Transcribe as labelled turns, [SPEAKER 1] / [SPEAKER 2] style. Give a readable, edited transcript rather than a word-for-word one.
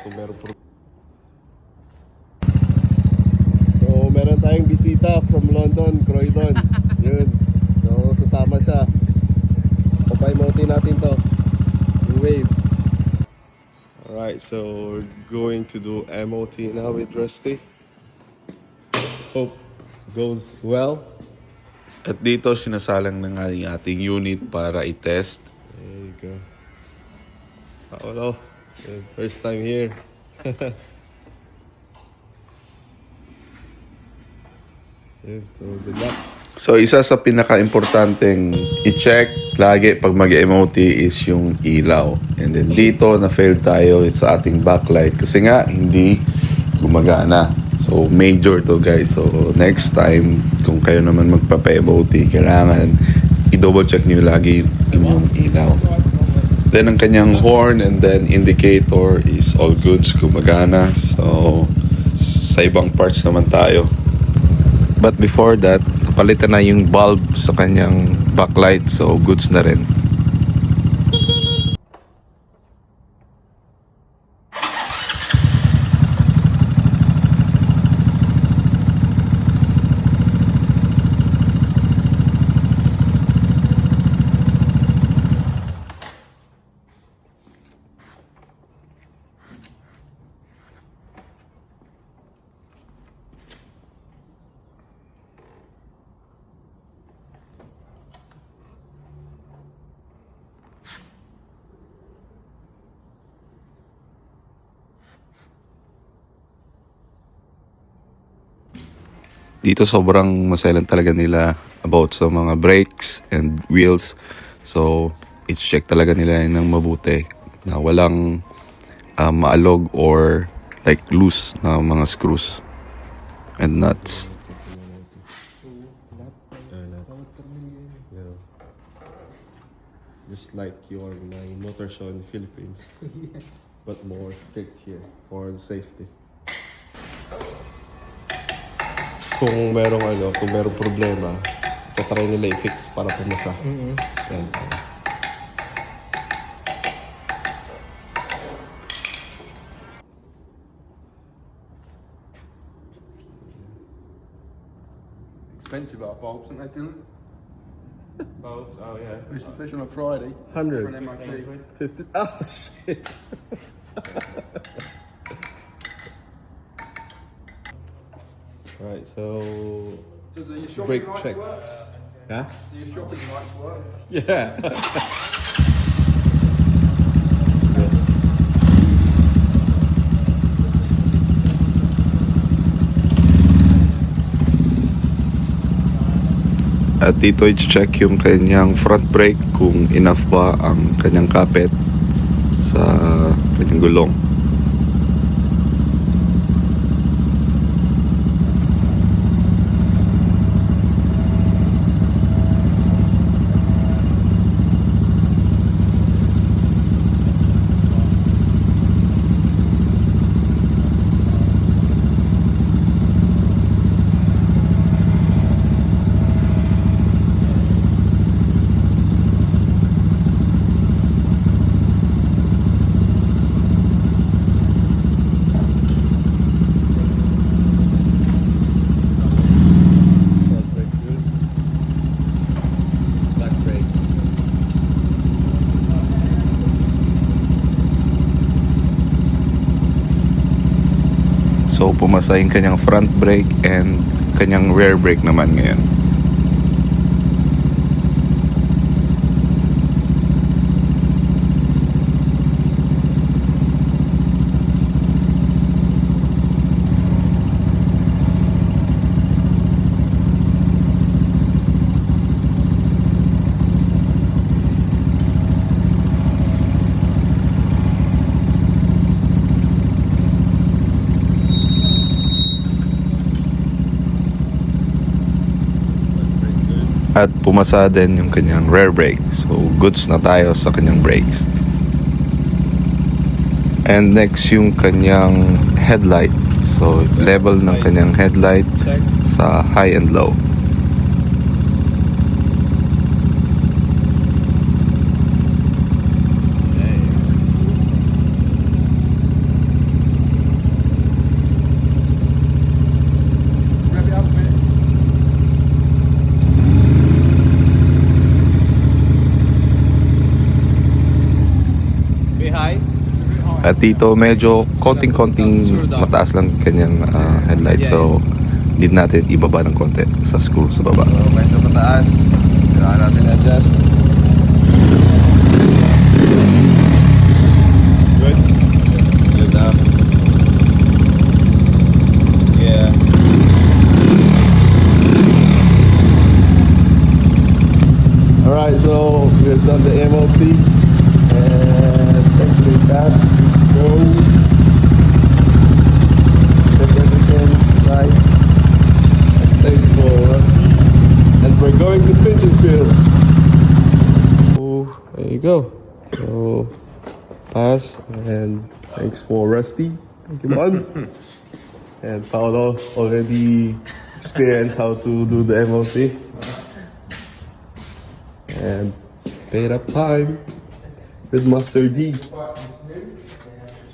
[SPEAKER 1] kung meron So, meron tayong bisita from London, Croydon. Yun. So, sasama siya. Papay-moti natin to. Wave. Alright, so we're going to do MOT now with Rusty. Hope goes well.
[SPEAKER 2] At dito, sinasalang na nga yung ating unit para i-test.
[SPEAKER 1] There you go. Paolo, first time here. Yun, so good luck.
[SPEAKER 2] So, isa sa pinaka-importanteng i-check lagi pag mag-MOT is yung ilaw. And then dito, na-fail tayo sa ating backlight kasi nga, hindi gumagana. So, major to guys. So, next time, kung kayo naman magpapa-MOT, kailangan i-double check nyo lagi yung ilaw. Then, ang kanyang horn and then indicator is all goods, gumagana. So, sa ibang parts naman tayo. But before that, napalitan na yung bulb sa kanyang backlight. So, goods na rin. Dito sobrang maselan talaga nila about sa mga brakes and wheels. So, i-check talaga nila ng mabuti na walang maalog or like loose na mga screws and nuts.
[SPEAKER 1] Yeah. Just like your my motor show in the Philippines. But more strict here for the safety. Kung merong problema, tatry nila i-fix para pumasa. Yan.
[SPEAKER 3] Expensive our bulbs, aren't they, Dylan?
[SPEAKER 4] Bulbs, oh yeah.
[SPEAKER 3] Especially on a Friday
[SPEAKER 1] 100.
[SPEAKER 3] for an MOT.
[SPEAKER 1] 50. Oh, shit. Right, so
[SPEAKER 3] So do your shopping
[SPEAKER 1] brake
[SPEAKER 3] lights
[SPEAKER 1] check.
[SPEAKER 3] work?
[SPEAKER 1] Yeah?
[SPEAKER 3] Do your shopping lights work?
[SPEAKER 1] Yeah.
[SPEAKER 2] At dito i-check yung kanyang front brake kung enough ba ang kanyang kapit sa kanyang gulong.
[SPEAKER 1] Front brake good. Back brake.
[SPEAKER 2] So pumasa yung kanyang front brake and kanyang rear brake naman ngayon. At pumasa din yung kanyang rear brake. So goods na tayo sa kanyang brakes. And next yung kanyang headlight. So level ng kanyang headlight sa high and low. At dito medyo konting-konting mataas lang kanyang headlight. So need natin ibaba ng konti sa screw sa baba.
[SPEAKER 1] So, medyo mataas. Kailangan natin adjust. Good? Good na. Yeah. Alright, so we've done the MOT and thankfully that goes. Check everything right. Thanks for and we're going to Pigeonfield. Oh, there you go. So pass and thanks for Rusty. Thank you, man. And Paolo already experienced how to do the MOT. And paid up time with Master D.